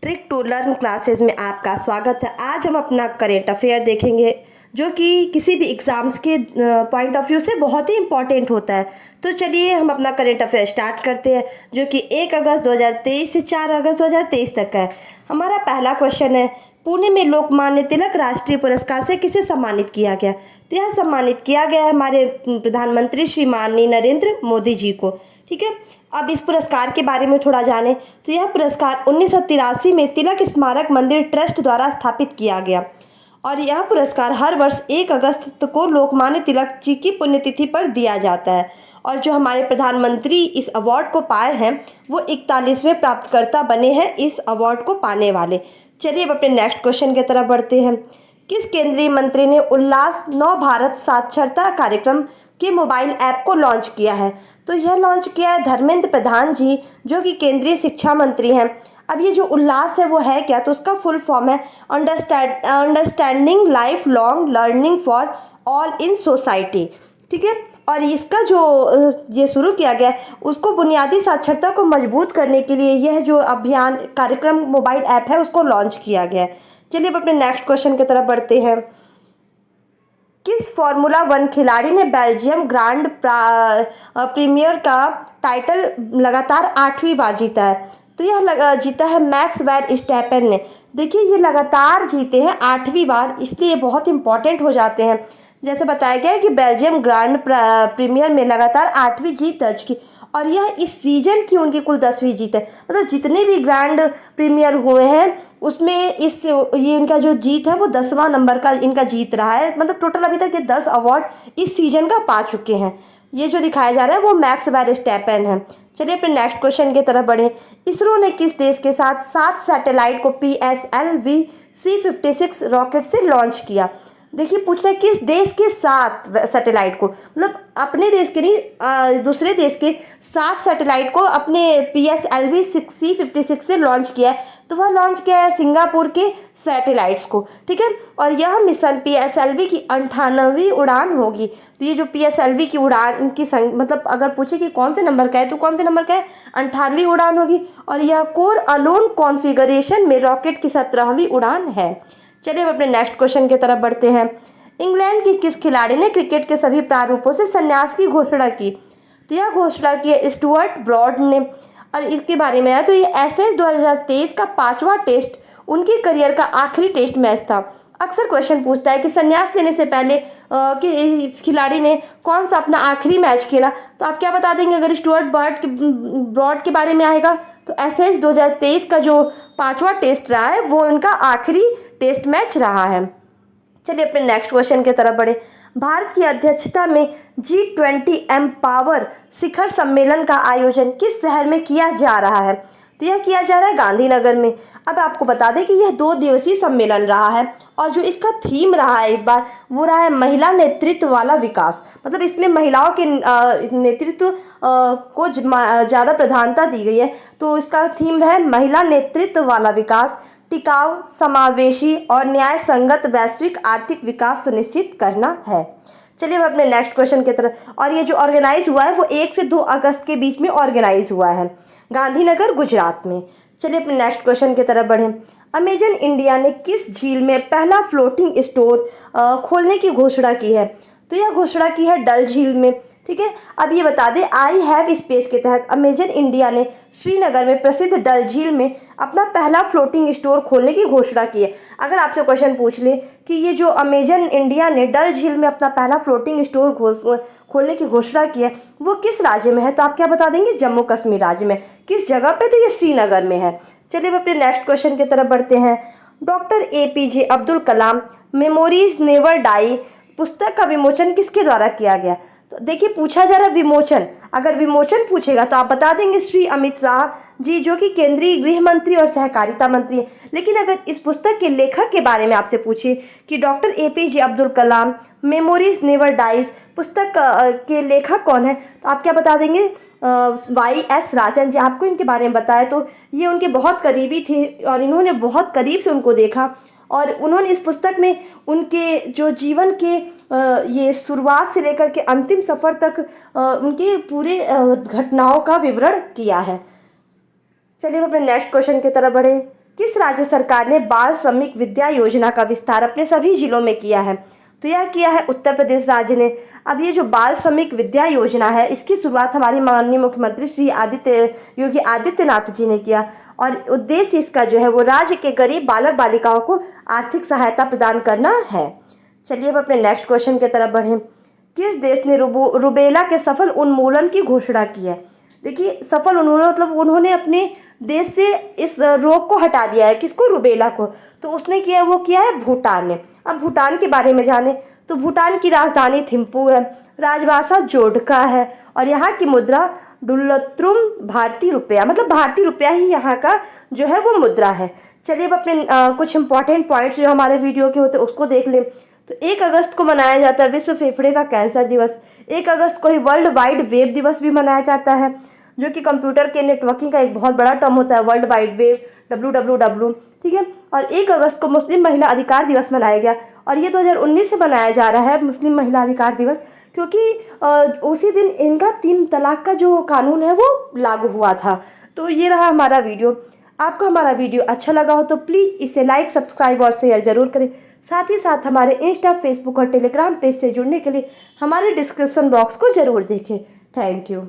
Trick to learn classes में आपका स्वागत है। आज हम अपना करेंट अफेयर देखेंगे जो कि किसी भी एग्ज़ाम्स के पॉइंट ऑफ व्यू से बहुत ही इम्पॉर्टेंट होता है। तो चलिए हम अपना करेंट अफेयर स्टार्ट करते हैं जो कि 1 अगस्त 2023 से 4 अगस्त 2023 तक का है। हमारा पहला क्वेश्चन है, पुणे में लोकमान्य तिलक राष्ट्रीय पुरस्कार से किसे सम्मानित किया गया? तो यह सम्मानित किया गया है हमारे प्रधानमंत्री श्री माननीय नरेंद्र मोदी जी को। ठीक है, अब इस पुरस्कार के बारे में थोड़ा जानें तो यह पुरस्कार 1983 में तिलक स्मारक मंदिर ट्रस्ट द्वारा स्थापित किया गया और यह पुरस्कार हर वर्ष 1 अगस्त को लोकमान्य तिलक जी की पुण्यतिथि पर दिया जाता है। और जो हमारे प्रधानमंत्री इस अवार्ड को पाए हैं वो 41वें प्राप्तकर्ता बने हैं इस अवार्ड को पाने वाले। चलिए अब अपने नेक्स्ट क्वेश्चन की तरफ बढ़ते हैं। किस केंद्रीय मंत्री ने उल्लास नव भारत साक्षरता कार्यक्रम के मोबाइल ऐप को लॉन्च किया है? तो यह लॉन्च किया है धर्मेंद्र प्रधान जी जो कि केंद्रीय शिक्षा मंत्री हैं। अब ये जो उल्लास है वो है क्या? तो उसका फुल फॉर्म है understanding life long learning for all in society. ठीक है, और इसका जो ये शुरू किया गया है उसको बुनियादी साक्षरता को मजबूत करने के लिए यह जो अभियान कार्यक्रम मोबाइल ऐप है उसको लॉन्च किया गया है। चलिए अब अपने नेक्स्ट क्वेश्चन की तरफ बढ़ते हैं। किस फार्मूला 1 खिलाड़ी ने बेल्जियम ग्रांड प्रीमियर का टाइटल लगातार 8वीं बार जीता है? तो यह जीता है मैक्स वर्स्टैपेन ने। देखिए ये लगातार जीते हैं 8वीं बार, इसलिए बहुत इंपॉर्टेंट हो जाते हैं। जैसे बताया गया है कि बेल्जियम ग्रांड प्रीमियर में लगातार 8वीं जीत दर्ज की और यह इस सीजन की उनकी कुल 10वीं जीत है। मतलब जितने भी ग्रैंड प्रीमियर हुए हैं उसमें ये इनका जो जीत है वो 10वां नंबर का इनका जीत रहा है। मतलब टोटल अभी तक ये 10 अवार्ड इस सीजन का पा चुके हैं। ये जो दिखाया जा रहा है वो मैक्स वर्स्टैपेन है। चलिए अपने नेक्स्ट क्वेश्चन की तरफ बढ़े। इसरो ने किस देश के साथ 7 सैटेलाइट को PSLV C56 रॉकेट से लॉन्च किया? देखिए पूछ रहे किस देश के 7 सैटेलाइट को, मतलब अपने देश के नहीं दूसरे देश के 7 सैटेलाइट को अपने PSLV C56 से लॉन्च किया है। तो वह लॉन्च किया है सिंगापुर के सैटेलाइट्स को। ठीक है, और यह मिशन PSLV की 98वीं उड़ान होगी। तो ये जो PSLV की उड़ान की मतलब अगर पूछे कि कौन से नंबर का है तो कौन से नंबर का है, 98वीं उड़ान होगी। और यह कोर अलोन कॉन्फ़िगरेशन में रॉकेट की 17वीं उड़ान है। चलिए अब अपने नेक्स्ट क्वेश्चन की तरफ बढ़ते हैं। इंग्लैंड की किस खिलाड़ी ने क्रिकेट के सभी प्रारूपों से संन्यास की घोषणा की? तो यह घोषणा की है स्टुअर्ट ब्रॉड ने। और इसके बारे में है तो ये एशेज 2023 का 5वां टेस्ट उनके करियर का आखिरी टेस्ट मैच था। अक्सर क्वेश्चन पूछता है कि संन्यास लेने से पहले कि इस खिलाड़ी ने कौन सा अपना आखिरी मैच खेला। तो आप क्या बता देंगे अगर स्टुअर्ट ब्रॉड के बारे में आएगा? तो एशेज 2023 का जो 5वां टेस्ट रहा है वो उनका आखिरी टेस्ट मैच रहा है। चलिए अपने नेक्स्ट क्वेश्चन की तरफ बढ़े। भारत की अध्यक्षता में G20 एम्पावर शिखर सम्मेलन का आयोजन किस शहर में किया जा रहा है? तो यह किया जा रहा है गांधीनगर में। अब आपको बता दें कि यह 2 दिवसीय सम्मेलन रहा है और जो इसका थीम रहा है इस बार वो रहा है महिला नेतृत्व वाला विकास। मतलब इसमें महिलाओं के नेतृत्व को ज़्यादा प्रधानता दी गई है। तो इसका थीम है महिला नेतृत्व वाला विकास, टिकाऊ, समावेशी और न्याय संगत वैश्विक आर्थिक विकास सुनिश्चित करना है। चलिए अब अपने नेक्स्ट क्वेश्चन की तरफ। और ये जो ऑर्गेनाइज हुआ है वो 1 से 2 अगस्त के बीच में ऑर्गेनाइज हुआ है गांधीनगर गुजरात में। चलिए अपने नेक्स्ट क्वेश्चन की तरफ बढ़ें। अमेजन इंडिया ने किस झील में पहला फ्लोटिंग स्टोर खोलने की घोषणा की है? तो यह घोषणा की है डल झील में। ठीक है, अब ये बता दें आई हैव स्पेस के तहत अमेजन इंडिया ने श्रीनगर में प्रसिद्ध डल झील में अपना पहला फ्लोटिंग स्टोर खोलने की घोषणा की है। अगर आपसे क्वेश्चन पूछ ले कि ये जो अमेजन इंडिया ने डल झील में अपना पहला फ्लोटिंग स्टोर खोलने की घोषणा की है वो किस राज्य में है? तो आप क्या बता देंगे? जम्मू कश्मीर राज्य में। किस जगह पे? तो ये श्रीनगर में है। चलिए अब अपने नेक्स्ट क्वेश्चन की तरफ बढ़ते हैं। Doctor APJ Abdul Kalam memories never die पुस्तक का विमोचन किसके द्वारा किया गया? तो देखिए पूछा जा रहा है विमोचन। अगर विमोचन पूछेगा तो आप बता देंगे श्री अमित शाह जी जो कि केंद्रीय गृह मंत्री और सहकारिता मंत्री हैं। लेकिन अगर इस पुस्तक के लेखक के बारे में आपसे पूछे कि doctor APJ Abdul Kalam memories never dies पुस्तक के लेखक कौन है तो आप क्या बता देंगे? YS राजन जी। आपको इनके बारे में बताया तो ये उनके बहुत करीबी थे और इन्होंने बहुत करीब से उनको देखा और उन्होंने इस पुस्तक में उनके जो जीवन के ये शुरुआत से लेकर के अंतिम सफ़र तक उनके पूरे घटनाओं का विवरण किया है। चलिए हम अपने नेक्स्ट क्वेश्चन की तरफ बढ़े। किस राज्य सरकार ने बाल श्रमिक विद्या योजना का विस्तार अपने सभी जिलों में किया है? तो यह किया है उत्तर प्रदेश राज्य ने। अब ये जो बाल श्रमिक विद्या योजना है, इसकी शुरुआत हमारे माननीय मुख्यमंत्री श्री योगी आदित्यनाथ जी ने किया और उद्देश्य इसका जो है वो राज्य के गरीब बालक बालिकाओं को आर्थिक सहायता प्रदान करना है। चलिए अब अपने नेक्स्ट क्वेश्चन की तरफ बढ़ें। किस देश ने रुबेला के सफल उन्मूलन की घोषणा की है? देखिए, सफल उन्मूलन मतलब उन्होंने अपने देश से इस रोग को हटा दिया है। किसको? रुबेला को। तो उसने किया, वो किया है भूटान ने। अब भूटान के बारे में जाने तो भूटान की राजधानी थिम्पू है, राजभाषा जोडका है और यहाँ की मुद्रा डुल्लत्रुम भारतीय रुपया, मतलब भारतीय रुपया ही यहाँ का जो है वो मुद्रा है। चलिए अब अपने कुछ इंपॉर्टेंट पॉइंट्स जो हमारे वीडियो के होते हैं उसको देख लें। तो 1 अगस्त को मनाया जाता है विश्व फेफड़े का कैंसर दिवस। 1 अगस्त को ही वर्ल्ड वाइड वेब दिवस भी मनाया जाता है, जो कि कंप्यूटर के नेटवर्किंग का एक बहुत बड़ा टर्म होता है, वर्ल्ड वाइड वेब, WWW, ठीक है। और 1 अगस्त को मुस्लिम महिला अधिकार दिवस मनाया गया और ये 2019 से मनाया जा रहा है मुस्लिम महिला अधिकार दिवस, क्योंकि उसी दिन इनका 3 तलाक का जो कानून है वो लागू हुआ था। तो ये रहा हमारा वीडियो। आपको हमारा वीडियो अच्छा लगा हो तो प्लीज़ इसे लाइक, सब्सक्राइब और शेयर जरूर करें। साथ ही साथ हमारे इंस्टा, फेसबुक और टेलीग्राम पेज से जुड़ने के लिए हमारे डिस्क्रिप्शन बॉक्स को ज़रूर देखें। Thank you.